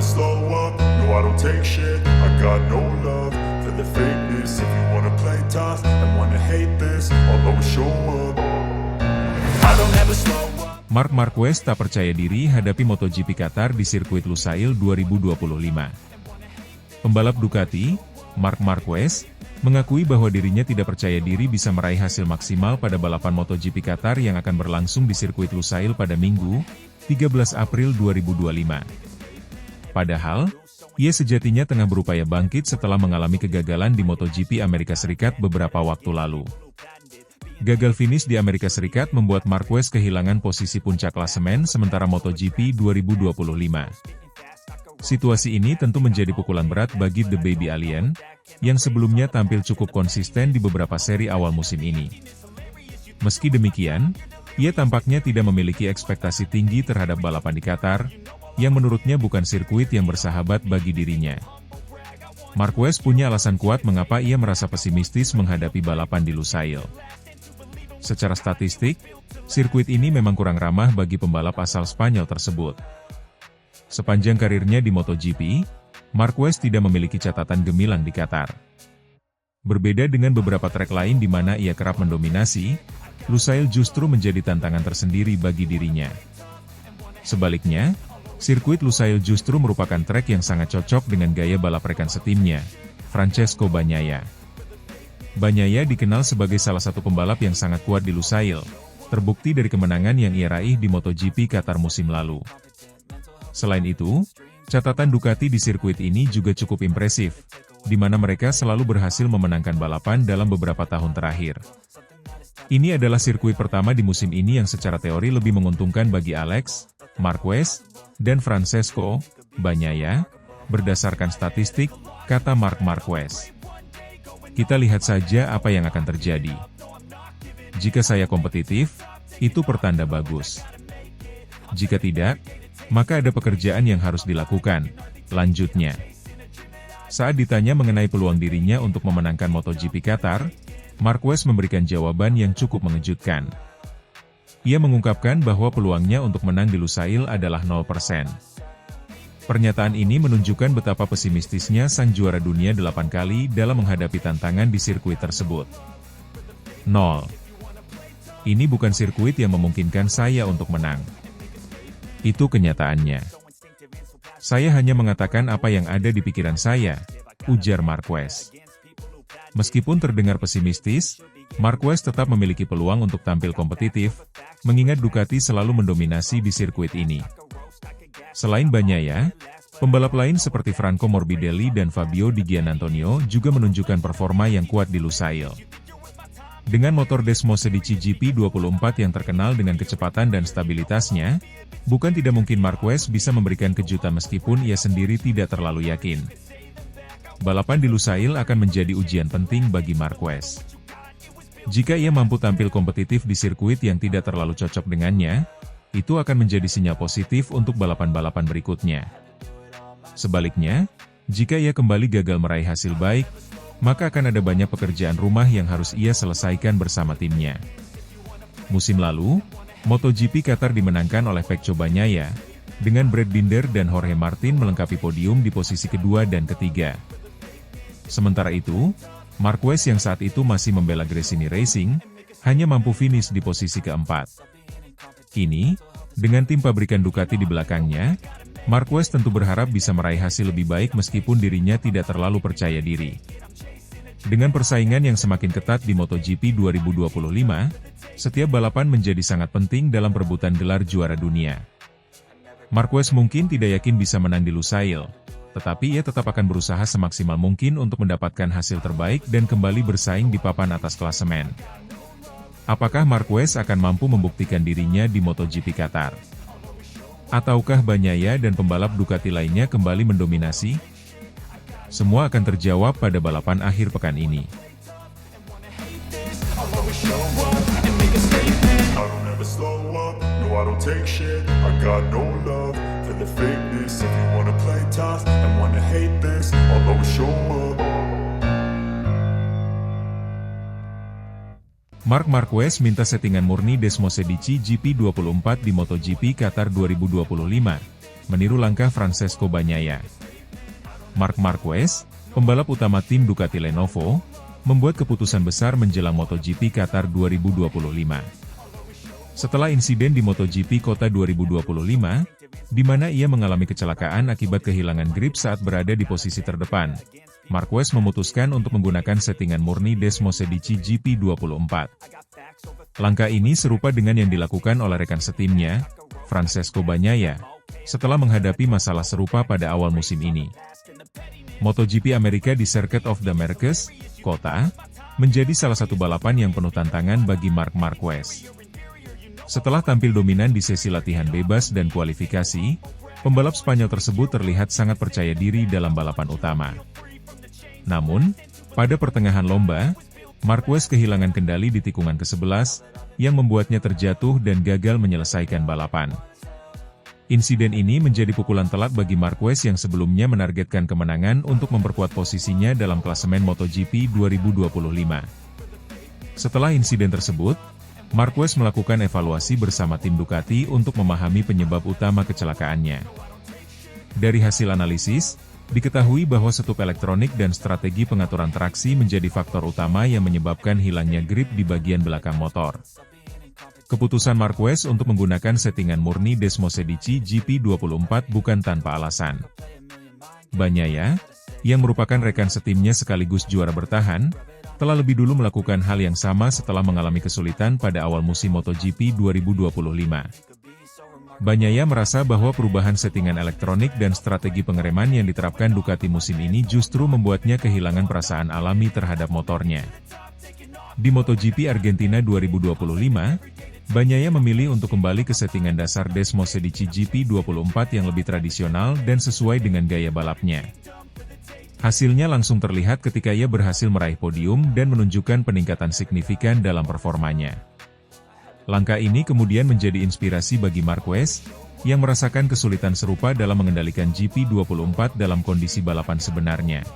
slow up, no I don't take shit. I got no love for the fakeness. If you wanna play tough and wanna hate this, I'll always show up. I don't ever slow up. Marc Marquez tak percaya diri hadapi MotoGP Qatar di sirkuit Lusail 2025. Pembalap Ducati, Marc Marquez, mengakui bahwa dirinya tidak percaya diri bisa meraih hasil maksimal pada balapan MotoGP Qatar yang akan berlangsung di sirkuit Lusail pada Minggu, 13 April 2025. Padahal, ia sejatinya tengah berupaya bangkit setelah mengalami kegagalan di MotoGP Amerika Serikat beberapa waktu lalu. Gagal finish di Amerika Serikat membuat Marquez kehilangan posisi puncak klasemen sementara MotoGP 2025. Situasi ini tentu menjadi pukulan berat bagi The Baby Alien, yang sebelumnya tampil cukup konsisten di beberapa seri awal musim ini. Meski demikian, ia tampaknya tidak memiliki ekspektasi tinggi terhadap balapan di Qatar, yang menurutnya bukan sirkuit yang bersahabat bagi dirinya. Marquez punya alasan kuat mengapa ia merasa pesimistis menghadapi balapan di Lusail. Secara statistik, sirkuit ini memang kurang ramah bagi pembalap asal Spanyol tersebut. Sepanjang karirnya di MotoGP, Marquez tidak memiliki catatan gemilang di Qatar. Berbeda dengan beberapa trek lain di mana ia kerap mendominasi, Lusail justru menjadi tantangan tersendiri bagi dirinya. Sebaliknya, sirkuit Lusail justru merupakan trek yang sangat cocok dengan gaya balap rekan setimnya, Francesco Bagnaia. Bagnaia dikenal sebagai salah satu pembalap yang sangat kuat di Lusail, terbukti dari kemenangan yang ia raih di MotoGP Qatar musim lalu. Selain itu, catatan Ducati di sirkuit ini juga cukup impresif, di mana mereka selalu berhasil memenangkan balapan dalam beberapa tahun terakhir. Ini adalah sirkuit pertama di musim ini yang secara teori lebih menguntungkan bagi Alex, Marquez, dan Francesco Bagnaia, berdasarkan statistik, kata Marc Marquez. Kita lihat saja apa yang akan terjadi. Jika saya kompetitif, itu pertanda bagus. Jika tidak, maka ada pekerjaan yang harus dilakukan, lanjutnya. Saat ditanya mengenai peluang dirinya untuk memenangkan MotoGP Qatar, Marquez memberikan jawaban yang cukup mengejutkan. Ia mengungkapkan bahwa peluangnya untuk menang di Lusail adalah 0%. Pernyataan ini menunjukkan betapa pesimistisnya sang juara dunia 8 kali dalam menghadapi tantangan di sirkuit tersebut. 0. Ini bukan sirkuit yang memungkinkan saya untuk menang. Itu kenyataannya. Saya hanya mengatakan apa yang ada di pikiran saya, ujar Marquez. Meskipun terdengar pesimistis, Marquez tetap memiliki peluang untuk tampil kompetitif, mengingat Ducati selalu mendominasi di sirkuit ini. Selain Bagnaia, pembalap lain seperti Franco Morbidelli dan Fabio Di Giannantonio juga menunjukkan performa yang kuat di Lusail. Dengan motor Desmosedici GP24 yang terkenal dengan kecepatan dan stabilitasnya, bukan tidak mungkin Marquez bisa memberikan kejutan meskipun ia sendiri tidak terlalu yakin. Balapan di Lusail akan menjadi ujian penting bagi Marquez. Jika ia mampu tampil kompetitif di sirkuit yang tidak terlalu cocok dengannya, itu akan menjadi sinyal positif untuk balapan-balapan berikutnya. Sebaliknya, jika ia kembali gagal meraih hasil baik, maka akan ada banyak pekerjaan rumah yang harus ia selesaikan bersama timnya. Musim lalu, MotoGP Qatar dimenangkan oleh Pecco Bagnaia, dengan Brad Binder dan Jorge Martin melengkapi podium di posisi kedua dan ketiga. Sementara itu, Marquez yang saat itu masih membela Gresini Racing, hanya mampu finish di posisi keempat. Kini, dengan tim pabrikan Ducati di belakangnya, Marquez tentu berharap bisa meraih hasil lebih baik meskipun dirinya tidak terlalu percaya diri. Dengan persaingan yang semakin ketat di MotoGP 2025, setiap balapan menjadi sangat penting dalam perebutan gelar juara dunia. Marquez mungkin tidak yakin bisa menang di Lusail, tetapi ia tetap akan berusaha semaksimal mungkin untuk mendapatkan hasil terbaik dan kembali bersaing di papan atas klasemen. Apakah Marquez akan mampu membuktikan dirinya di MotoGP Qatar? Ataukah Bagnaia dan pembalap Ducati lainnya kembali mendominasi? Semua akan terjawab pada balapan akhir pekan ini. Marc Marquez minta settingan murni Desmosedici GP24 di MotoGP Qatar 2025, meniru langkah Francesco Bagnaia. Marc Marquez, pembalap utama tim Ducati Lenovo, membuat keputusan besar menjelang MotoGP Qatar 2025. Setelah insiden di MotoGP Kota 2025, di mana ia mengalami kecelakaan akibat kehilangan grip saat berada di posisi terdepan, Marquez memutuskan untuk menggunakan settingan murni Desmosedici GP24. Langkah ini serupa dengan yang dilakukan oleh rekan setimnya, Francesco Bagnaia, setelah menghadapi masalah serupa pada awal musim ini. MotoGP Amerika di Circuit of the Americas, Kota, menjadi salah satu balapan yang penuh tantangan bagi Marc Marquez. Setelah tampil dominan di sesi latihan bebas dan kualifikasi, pembalap Spanyol tersebut terlihat sangat percaya diri dalam balapan utama. Namun, pada pertengahan lomba, Marquez kehilangan kendali di tikungan ke-11, yang membuatnya terjatuh dan gagal menyelesaikan balapan. Insiden ini menjadi pukulan telak bagi Marquez yang sebelumnya menargetkan kemenangan untuk memperkuat posisinya dalam klasemen MotoGP 2025. Setelah insiden tersebut, Marquez melakukan evaluasi bersama tim Ducati untuk memahami penyebab utama kecelakaannya. Dari hasil analisis, diketahui bahwa setup elektronik dan strategi pengaturan traksi menjadi faktor utama yang menyebabkan hilangnya grip di bagian belakang motor. Keputusan Marquez untuk menggunakan settingan murni Desmosedici GP24 bukan tanpa alasan. Bagnaia, yang merupakan rekan setimnya sekaligus juara bertahan, telah lebih dulu melakukan hal yang sama setelah mengalami kesulitan pada awal musim MotoGP 2025. Bagnaia merasa bahwa perubahan settingan elektronik dan strategi pengereman yang diterapkan Ducati musim ini justru membuatnya kehilangan perasaan alami terhadap motornya. Di MotoGP Argentina 2025, Bagnaia memilih untuk kembali ke settingan dasar Desmosedici GP24 yang lebih tradisional dan sesuai dengan gaya balapnya. Hasilnya langsung terlihat ketika ia berhasil meraih podium dan menunjukkan peningkatan signifikan dalam performanya. Langkah ini kemudian menjadi inspirasi bagi Marquez, yang merasakan kesulitan serupa dalam mengendalikan GP24 dalam kondisi balapan sebenarnya.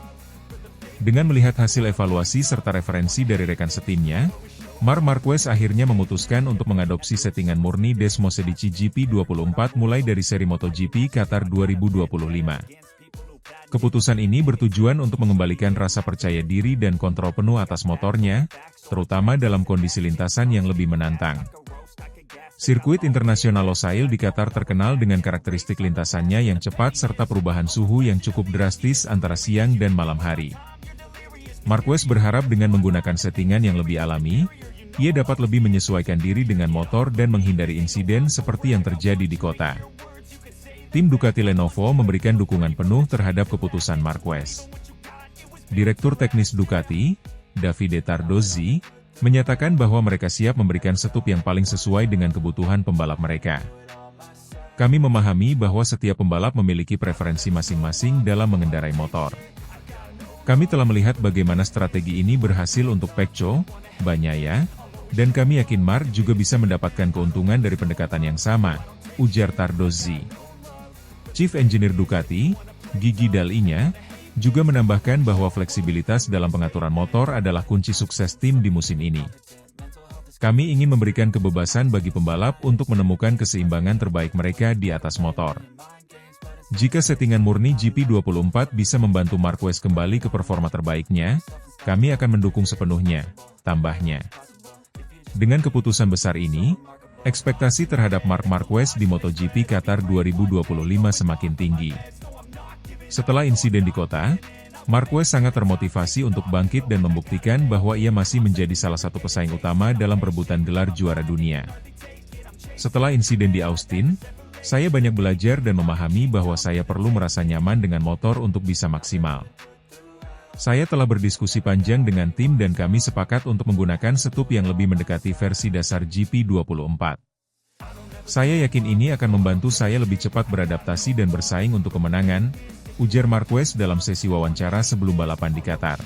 Dengan melihat hasil evaluasi serta referensi dari rekan setimnya, Marc Marquez akhirnya memutuskan untuk mengadopsi settingan murni Desmosedici GP24 mulai dari seri MotoGP Qatar 2025. Keputusan ini bertujuan untuk mengembalikan rasa percaya diri dan kontrol penuh atas motornya, terutama dalam kondisi lintasan yang lebih menantang. Sirkuit internasional Losail di Qatar terkenal dengan karakteristik lintasannya yang cepat serta perubahan suhu yang cukup drastis antara siang dan malam hari. Marquez berharap dengan menggunakan settingan yang lebih alami, ia dapat lebih menyesuaikan diri dengan motor dan menghindari insiden seperti yang terjadi di kota. Tim Ducati Lenovo memberikan dukungan penuh terhadap keputusan Marquez. Direktur Teknis Ducati, Davide Tardozzi, menyatakan bahwa mereka siap memberikan setup yang paling sesuai dengan kebutuhan pembalap mereka. Kami memahami bahwa setiap pembalap memiliki preferensi masing-masing dalam mengendarai motor. Kami telah melihat bagaimana strategi ini berhasil untuk Pecco, Bagnaia, dan kami yakin Marc juga bisa mendapatkan keuntungan dari pendekatan yang sama, ujar Tardozzi. Chief Engineer Ducati, Gigi Dall'Igna, juga menambahkan bahwa fleksibilitas dalam pengaturan motor adalah kunci sukses tim di musim ini. Kami ingin memberikan kebebasan bagi pembalap untuk menemukan keseimbangan terbaik mereka di atas motor. Jika settingan murni GP24 bisa membantu Marquez kembali ke performa terbaiknya, kami akan mendukung sepenuhnya, tambahnya. Dengan keputusan besar ini, ekspektasi terhadap Marc Marquez di MotoGP Qatar 2025 semakin tinggi. Setelah insiden di kota, Marquez sangat termotivasi untuk bangkit dan membuktikan bahwa ia masih menjadi salah satu pesaing utama dalam perebutan gelar juara dunia. Setelah insiden di Austin, saya banyak belajar dan memahami bahwa saya perlu merasa nyaman dengan motor untuk bisa maksimal. Saya telah berdiskusi panjang dengan tim dan kami sepakat untuk menggunakan setup yang lebih mendekati versi dasar GP24. Saya yakin ini akan membantu saya lebih cepat beradaptasi dan bersaing untuk kemenangan, ujar Marquez dalam sesi wawancara sebelum balapan di Qatar.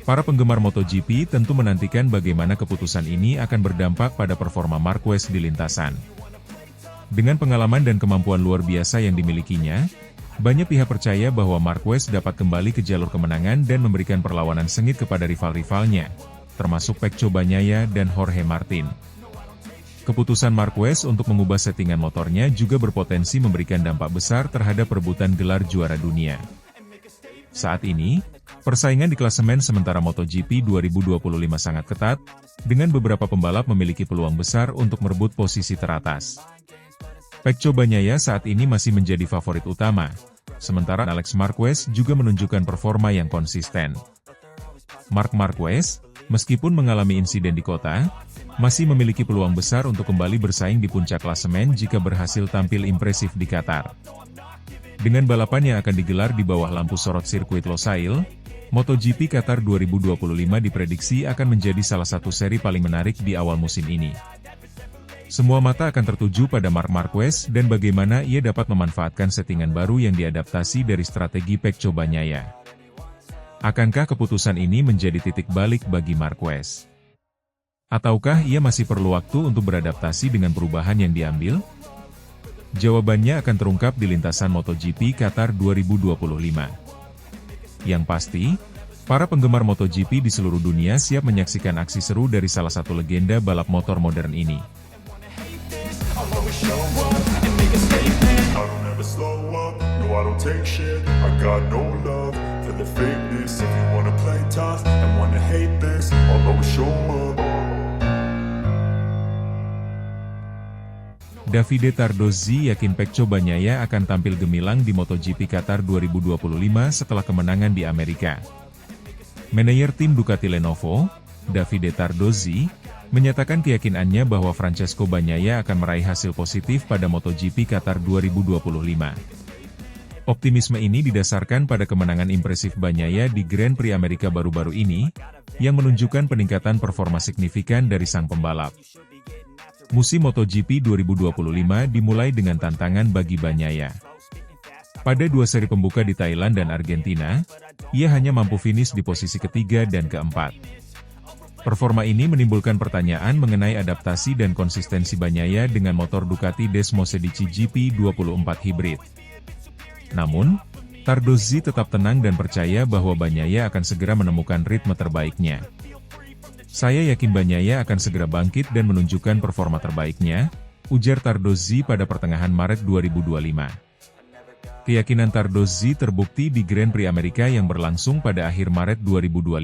Para penggemar MotoGP tentu menantikan bagaimana keputusan ini akan berdampak pada performa Marquez di lintasan. Dengan pengalaman dan kemampuan luar biasa yang dimilikinya, banyak pihak percaya bahwa Marquez dapat kembali ke jalur kemenangan dan memberikan perlawanan sengit kepada rival-rivalnya, termasuk Pecco Bagnaia dan Jorge Martin. Keputusan Marquez untuk mengubah settingan motornya juga berpotensi memberikan dampak besar terhadap perebutan gelar juara dunia. Saat ini, persaingan di klasemen sementara MotoGP 2025 sangat ketat, dengan beberapa pembalap memiliki peluang besar untuk merebut posisi teratas. Pecco Bagnaia saat ini masih menjadi favorit utama, sementara Alex Marquez juga menunjukkan performa yang konsisten. Marc Marquez, meskipun mengalami insiden di kota, masih memiliki peluang besar untuk kembali bersaing di puncak klasemen jika berhasil tampil impresif di Qatar. Dengan balapan yang akan digelar di bawah lampu sorot sirkuit Losail, MotoGP Qatar 2025 diprediksi akan menjadi salah satu seri paling menarik di awal musim ini. Semua mata akan tertuju pada Marc Marquez dan bagaimana ia dapat memanfaatkan settingan baru yang diadaptasi dari strategi Pecco Bagnaia. Akankah keputusan ini menjadi titik balik bagi Marquez? Ataukah ia masih perlu waktu untuk beradaptasi dengan perubahan yang diambil? Jawabannya akan terungkap di lintasan MotoGP Qatar 2025. Yang pasti, para penggemar MotoGP di seluruh dunia siap menyaksikan aksi seru dari salah satu legenda balap motor modern ini. Davide Tardozzi yakin Pecco Bagnaia akan tampil gemilang di MotoGP Qatar 2025 setelah kemenangan di Amerika. Manajer tim Ducati Lenovo, Davide Tardozzi, menyatakan keyakinannya bahwa Francesco Bagnaia akan meraih hasil positif pada MotoGP Qatar 2025. Optimisme ini didasarkan pada kemenangan impresif Bagnaia di Grand Prix Amerika baru-baru ini, yang menunjukkan peningkatan performa signifikan dari sang pembalap. Musim MotoGP 2025 dimulai dengan tantangan bagi Bagnaia. Pada dua seri pembuka di Thailand dan Argentina, ia hanya mampu finish di posisi ketiga dan keempat. Performa ini menimbulkan pertanyaan mengenai adaptasi dan konsistensi Bagnaia dengan motor Ducati Desmo 16 GP24 Hybrid. Namun, Tardozzi tetap tenang dan percaya bahwa Bagnaia akan segera menemukan ritme terbaiknya. Saya yakin Bagnaia akan segera bangkit dan menunjukkan performa terbaiknya, ujar Tardozzi pada pertengahan Maret 2025. Keyakinan Tardozzi terbukti di Grand Prix Amerika yang berlangsung pada akhir Maret 2025.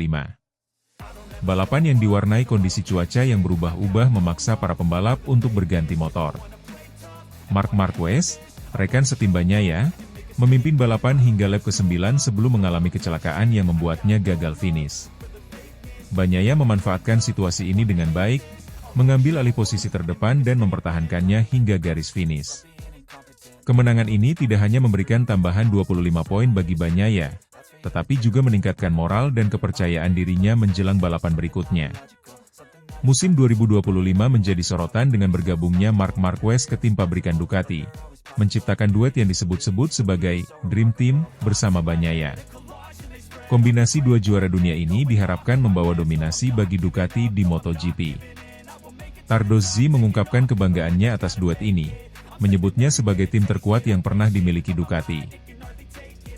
Balapan yang diwarnai kondisi cuaca yang berubah-ubah memaksa para pembalap untuk berganti motor. Marc Marquez, rekan setim Bagnaia, memimpin balapan hingga lap ke-9 sebelum mengalami kecelakaan yang membuatnya gagal finish. Bagnaia memanfaatkan situasi ini dengan baik, mengambil alih posisi terdepan dan mempertahankannya hingga garis finish. Kemenangan ini tidak hanya memberikan tambahan 25 poin bagi Bagnaia, tetapi juga meningkatkan moral dan kepercayaan dirinya menjelang balapan berikutnya. Musim 2025 menjadi sorotan dengan bergabungnya Marc Marquez ke tim pabrikan Ducati, menciptakan duet yang disebut-sebut sebagai Dream Team bersama Bagnaia. Kombinasi dua juara dunia ini diharapkan membawa dominasi bagi Ducati di MotoGP. Tardozzi mengungkapkan kebanggaannya atas duet ini, menyebutnya sebagai tim terkuat yang pernah dimiliki Ducati.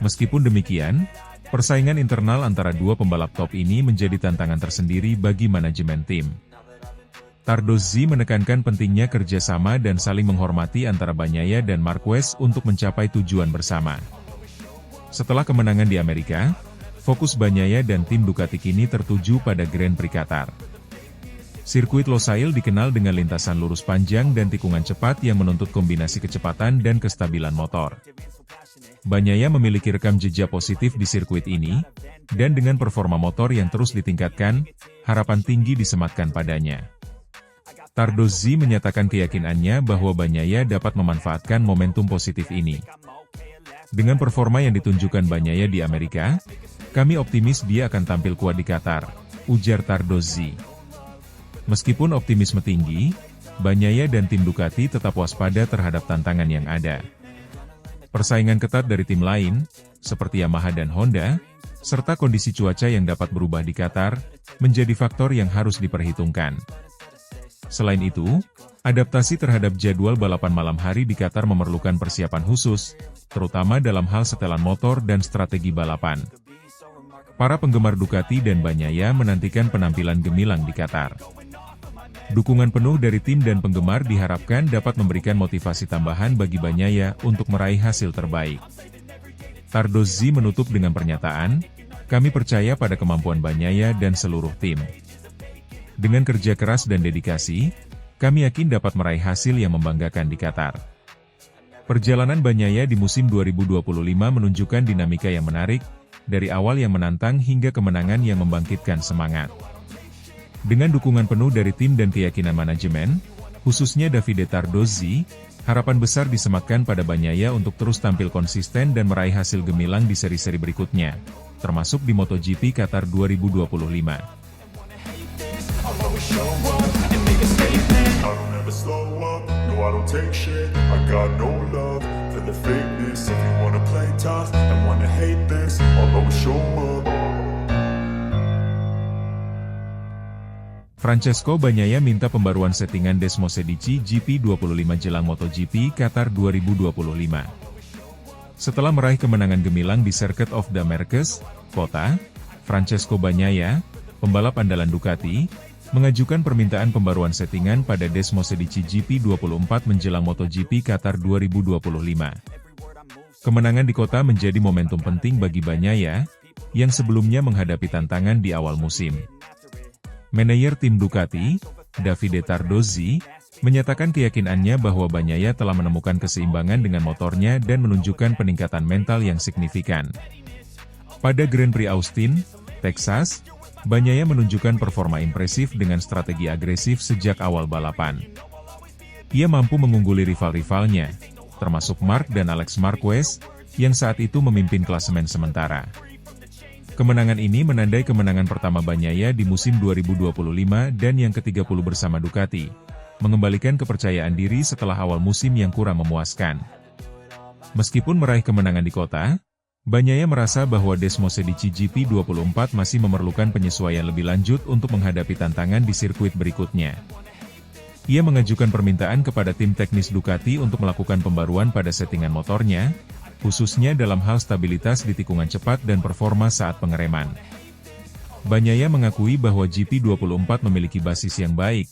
Meskipun demikian, persaingan internal antara dua pembalap top ini menjadi tantangan tersendiri bagi manajemen tim. Tardozzi menekankan pentingnya kerjasama dan saling menghormati antara Bagnaia dan Marquez untuk mencapai tujuan bersama. Setelah kemenangan di Amerika, fokus Bagnaia dan tim Ducati kini tertuju pada Grand Prix Qatar. Sirkuit Losail dikenal dengan lintasan lurus panjang dan tikungan cepat yang menuntut kombinasi kecepatan dan kestabilan motor. Bagnaia memiliki rekam jejak positif di sirkuit ini, dan dengan performa motor yang terus ditingkatkan, harapan tinggi disematkan padanya. Tardozzi menyatakan keyakinannya bahwa Bagnaia dapat memanfaatkan momentum positif ini. Dengan performa yang ditunjukkan Bagnaia di Amerika, kami optimis dia akan tampil kuat di Qatar, ujar Tardozzi. Meskipun optimisme tinggi, Bagnaia dan tim Ducati tetap waspada terhadap tantangan yang ada. Persaingan ketat dari tim lain, seperti Yamaha dan Honda, serta kondisi cuaca yang dapat berubah di Qatar, menjadi faktor yang harus diperhitungkan. Selain itu, adaptasi terhadap jadwal balapan malam hari di Qatar memerlukan persiapan khusus, terutama dalam hal setelan motor dan strategi balapan. Para penggemar Ducati dan Bagnaia menantikan penampilan gemilang di Qatar. Dukungan penuh dari tim dan penggemar diharapkan dapat memberikan motivasi tambahan bagi Bagnaia untuk meraih hasil terbaik. Tardozzi menutup dengan pernyataan, "Kami percaya pada kemampuan Bagnaia dan seluruh tim. Dengan kerja keras dan dedikasi, kami yakin dapat meraih hasil yang membanggakan di Qatar." Perjalanan Bagnaia di musim 2025 menunjukkan dinamika yang menarik, dari awal yang menantang hingga kemenangan yang membangkitkan semangat. Dengan dukungan penuh dari tim dan keyakinan manajemen, khususnya Davide Tardozzi, harapan besar disematkan pada Bagnaia untuk terus tampil konsisten dan meraih hasil gemilang di seri-seri berikutnya, termasuk di MotoGP Qatar 2025. I don't ever slow up, no I don't take shit. I got no love for the fakeness. If you wanna play tough and wanna hate this, I'll always show up. Francesco Bagnaia minta pembaruan settingan Desmosedici GP25 jelang MotoGP Qatar 2025. Setelah meraih kemenangan gemilang di Circuit of the Americas, Kota, Francesco Bagnaia, pembalap andalan Ducati, mengajukan permintaan pembaruan settingan pada Desmosedici GP24 menjelang MotoGP Qatar 2025. Kemenangan di Kota menjadi momentum penting bagi Bagnaia, yang sebelumnya menghadapi tantangan di awal musim. Manajer tim Ducati, Davide Tardozzi, menyatakan keyakinannya bahwa Bagnaia telah menemukan keseimbangan dengan motornya dan menunjukkan peningkatan mental yang signifikan. Pada Grand Prix Austin, Texas, Bagnaia menunjukkan performa impresif dengan strategi agresif sejak awal balapan. Ia mampu mengungguli rival-rivalnya, termasuk Marc dan Alex Marquez, yang saat itu memimpin klasemen sementara. Kemenangan ini menandai kemenangan pertama Bagnaia di musim 2025 dan yang ke-30 bersama Ducati, mengembalikan kepercayaan diri setelah awal musim yang kurang memuaskan. Meskipun meraih kemenangan di Kota, Bagnaia merasa bahwa Desmosedici GP24 masih memerlukan penyesuaian lebih lanjut untuk menghadapi tantangan di sirkuit berikutnya. Ia mengajukan permintaan kepada tim teknis Ducati untuk melakukan pembaruan pada settingan motornya, khususnya dalam hal stabilitas di tikungan cepat dan performa saat pengereman. Bagnaia mengakui bahwa GP24 memiliki basis yang baik,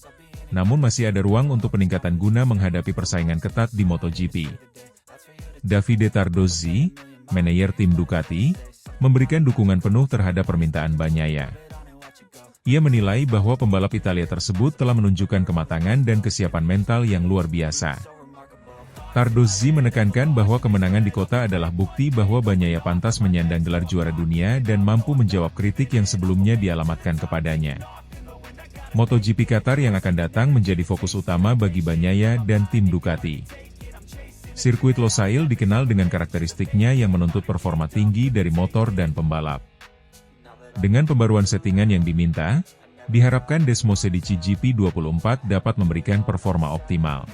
namun masih ada ruang untuk peningkatan guna menghadapi persaingan ketat di MotoGP. Davide Tardozzi, manajer tim Ducati, memberikan dukungan penuh terhadap permintaan Bagnaia. Ia menilai bahwa pembalap Italia tersebut telah menunjukkan kematangan dan kesiapan mental yang luar biasa. Tardozzi menekankan bahwa kemenangan di Kota adalah bukti bahwa Bagnaia pantas menyandang gelar juara dunia dan mampu menjawab kritik yang sebelumnya dialamatkan kepadanya. MotoGP Qatar yang akan datang menjadi fokus utama bagi Bagnaia dan tim Ducati. Sirkuit Losail dikenal dengan karakteristiknya yang menuntut performa tinggi dari motor dan pembalap. Dengan pembaruan settingan yang diminta, diharapkan Desmosedici GP24 dapat memberikan performa optimal.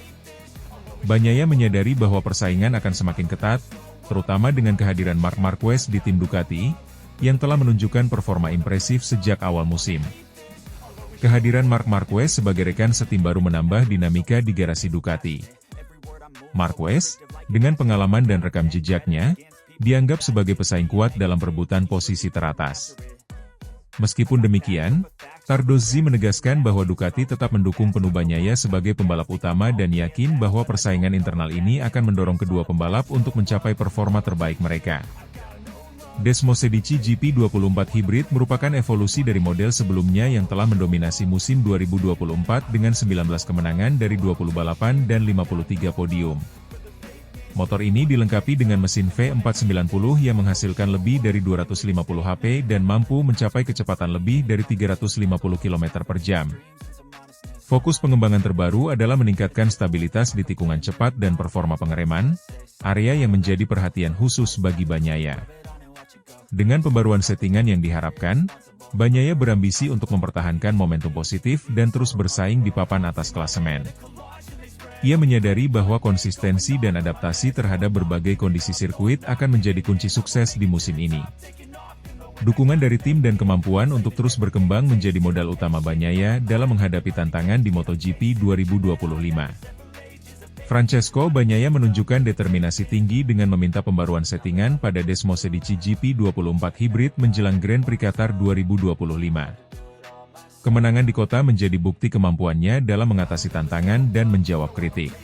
Bagnaia menyadari bahwa persaingan akan semakin ketat, terutama dengan kehadiran Marc Marquez di tim Ducati, yang telah menunjukkan performa impresif sejak awal musim. Kehadiran Marc Marquez sebagai rekan setim baru menambah dinamika di garasi Ducati. Marquez, dengan pengalaman dan rekam jejaknya, dianggap sebagai pesaing kuat dalam perebutan posisi teratas. Meskipun demikian, Tardozzi menegaskan bahwa Ducati tetap mendukung penuh Bagnaia sebagai pembalap utama dan yakin bahwa persaingan internal ini akan mendorong kedua pembalap untuk mencapai performa terbaik mereka. Desmosedici GP24 Hybrid merupakan evolusi dari model sebelumnya yang telah mendominasi musim 2024 dengan 19 kemenangan dari 20 balapan dan 53 podium. Motor ini dilengkapi dengan mesin V490 yang menghasilkan lebih dari 250 HP dan mampu mencapai kecepatan lebih dari 350 km per jam. Fokus pengembangan terbaru adalah meningkatkan stabilitas di tikungan cepat dan performa pengereman, area yang menjadi perhatian khusus bagi Bagnaia. Dengan pembaruan settingan yang diharapkan, Bagnaia berambisi untuk mempertahankan momentum positif dan terus bersaing di papan atas klasemen. Ia menyadari bahwa konsistensi dan adaptasi terhadap berbagai kondisi sirkuit akan menjadi kunci sukses di musim ini. Dukungan dari tim dan kemampuan untuk terus berkembang menjadi modal utama Bagnaia dalam menghadapi tantangan di MotoGP 2025. Francesco Bagnaia menunjukkan determinasi tinggi dengan meminta pembaruan settingan pada Desmosedici GP24 Hybrid menjelang Grand Prix Qatar 2025. Kemenangan di kota menjadi bukti kemampuannya dalam mengatasi tantangan dan menjawab kritik.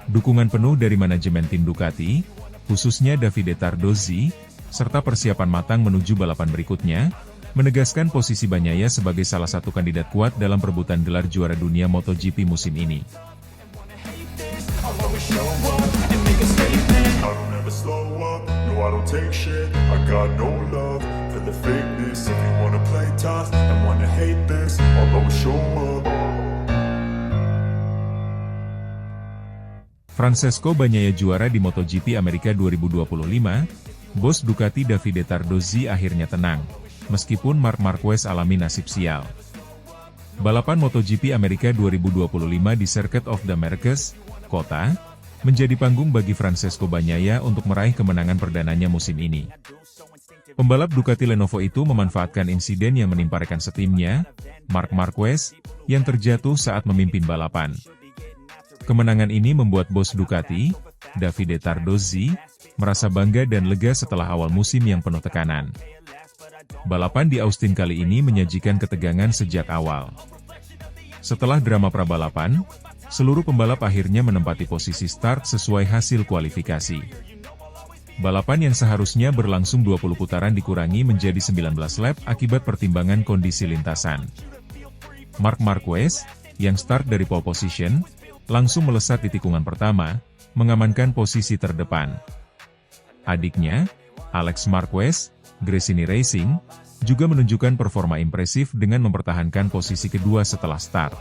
Dukungan penuh dari manajemen tim Ducati, khususnya Davide Tardozzi, serta persiapan matang menuju balapan berikutnya, menegaskan posisi Bagnaia sebagai salah satu kandidat kuat dalam perebutan gelar juara dunia MotoGP musim ini. Francesco Bagnaia juara di MotoGP Amerika 2025, bos Ducati Davide Tardozzi akhirnya tenang, meskipun Marc Marquez alami nasib sial. Balapan MotoGP Amerika 2025 di Circuit of the Americas, kota, menjadi panggung bagi Francesco Bagnaia untuk meraih kemenangan perdananya musim ini. Pembalap Ducati Lenovo itu memanfaatkan insiden yang menimpa rekan setimnya, Marc Marquez, yang terjatuh saat memimpin balapan. Kemenangan ini membuat bos Ducati, Davide Tardozzi, merasa bangga dan lega setelah awal musim yang penuh tekanan. Balapan di Austin kali ini menyajikan ketegangan sejak awal. Setelah drama prabalapan, seluruh pembalap akhirnya menempati posisi start sesuai hasil kualifikasi. Balapan yang seharusnya berlangsung 20 putaran dikurangi menjadi 19 lap akibat pertimbangan kondisi lintasan. Marc Marquez, yang start dari pole position, langsung melesat di tikungan pertama, mengamankan posisi terdepan. Adiknya, Alex Marquez, Gresini Racing, juga menunjukkan performa impresif dengan mempertahankan posisi kedua setelah start.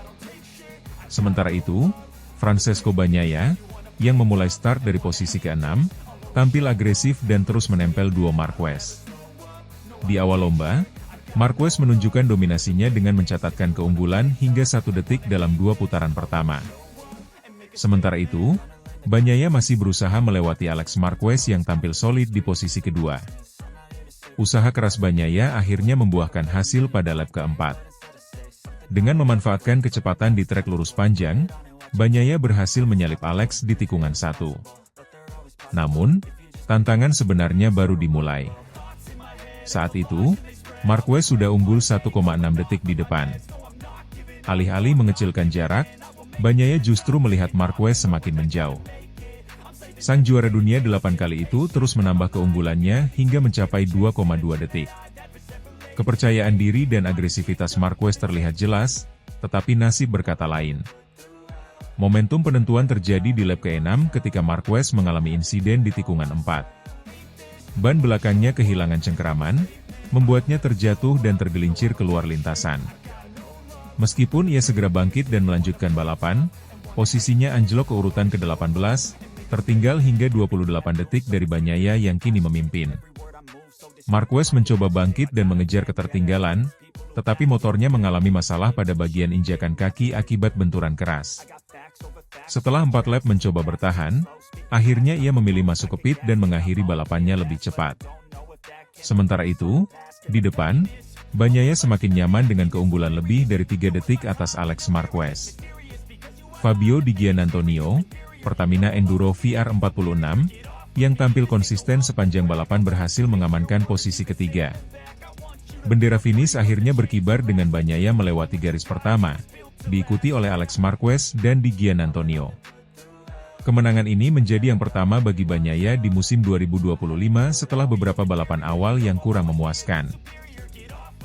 Sementara itu, Francesco Bagnaia, yang memulai start dari posisi ke-6, tampil agresif dan terus menempel duo Marquez. Di awal lomba, Marquez menunjukkan dominasinya dengan mencatatkan keunggulan hingga 1 detik dalam 2 putaran pertama. Sementara itu, Bagnaia masih berusaha melewati Alex Marquez yang tampil solid di posisi kedua. Usaha keras Bagnaia akhirnya membuahkan hasil pada lap keempat. Dengan memanfaatkan kecepatan di trek lurus panjang, Bagnaia berhasil menyalip Alex di tikungan 1. Namun, tantangan sebenarnya baru dimulai. Saat itu, Marquez sudah unggul 1,6 detik di depan. Alih-alih mengecilkan jarak, Bagnaia justru melihat Marquez semakin menjauh. Sang juara dunia 8 kali itu terus menambah keunggulannya hingga mencapai 2,2 detik. Kepercayaan diri dan agresivitas Marquez terlihat jelas, tetapi nasib berkata lain. Momentum penentuan terjadi di lap ke-6 ketika Marquez mengalami insiden di tikungan 4. Ban belakangnya kehilangan cengkeraman, membuatnya terjatuh dan tergelincir keluar lintasan. Meskipun ia segera bangkit dan melanjutkan balapan, posisinya anjlok ke urutan ke-18, tertinggal hingga 28 detik dari Bagnaia yang kini memimpin. Marquez mencoba bangkit dan mengejar ketertinggalan, tetapi motornya mengalami masalah pada bagian injakan kaki akibat benturan keras. Setelah 4 lap mencoba bertahan, akhirnya ia memilih masuk ke pit dan mengakhiri balapannya lebih cepat. Sementara itu, di depan, Bagnaia semakin nyaman dengan keunggulan lebih dari 3 detik atas Alex Marquez. Fabio Di Giannantonio, Pertamina Enduro VR46, yang tampil konsisten sepanjang balapan berhasil mengamankan posisi ketiga. Bendera finish akhirnya berkibar dengan Bagnaia melewati garis pertama, diikuti oleh Alex Marquez dan Di Giannantonio. Kemenangan ini menjadi yang pertama bagi Bagnaia di musim 2025 setelah beberapa balapan awal yang kurang memuaskan.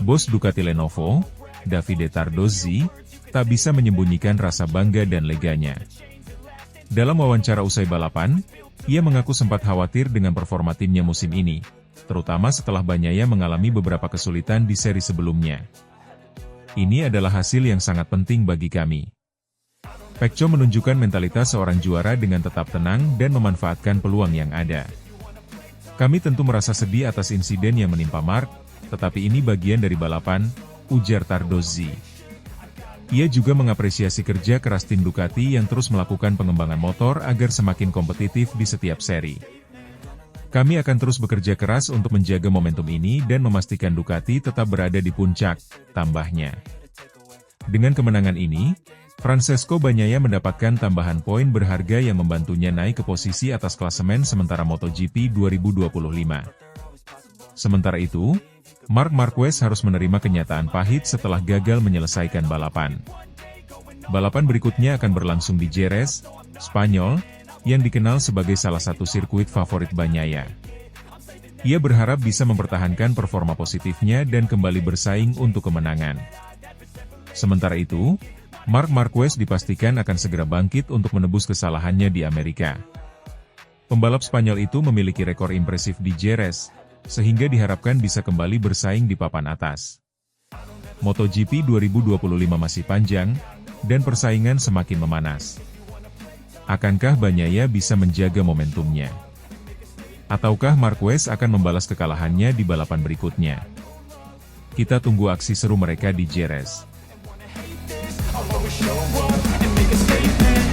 Bos Ducati Lenovo, Davide Tardozzi, tak bisa menyembunyikan rasa bangga dan leganya. Dalam wawancara usai balapan, ia mengaku sempat khawatir dengan performa timnya musim ini, terutama setelah Bagnaia mengalami beberapa kesulitan di seri sebelumnya. Ini adalah hasil yang sangat penting bagi kami. Pecco menunjukkan mentalitas seorang juara dengan tetap tenang dan memanfaatkan peluang yang ada. Kami tentu merasa sedih atas insiden yang menimpa Marc, tetapi ini bagian dari balapan, ujar Tardozzi. Ia juga mengapresiasi kerja keras tim Ducati yang terus melakukan pengembangan motor agar semakin kompetitif di setiap seri. Kami akan terus bekerja keras untuk menjaga momentum ini dan memastikan Ducati tetap berada di puncak, tambahnya. Dengan kemenangan ini, Francesco Bagnaia mendapatkan tambahan poin berharga yang membantunya naik ke posisi atas klasemen sementara MotoGP 2025. Sementara itu, Marc Marquez harus menerima kenyataan pahit setelah gagal menyelesaikan balapan. Balapan berikutnya akan berlangsung di Jerez, Spanyol, yang dikenal sebagai salah satu sirkuit favorit Bagnaia. Ia berharap bisa mempertahankan performa positifnya dan kembali bersaing untuk kemenangan. Sementara itu, Marc Marquez dipastikan akan segera bangkit untuk menebus kesalahannya di Amerika. Pembalap Spanyol itu memiliki rekor impresif di Jerez, sehingga diharapkan bisa kembali bersaing di papan atas. MotoGP 2025 masih panjang, dan persaingan semakin memanas. Akankah Bagnaia bisa menjaga momentumnya? Ataukah Marquez akan membalas kekalahannya di balapan berikutnya? Kita tunggu aksi seru mereka di Jerez. I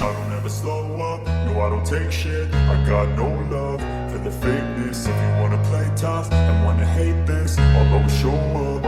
don't ever slow up, no I don't take shit. I got no love for the fakeness. If you wanna play tough and wanna hate this, I'll always show up.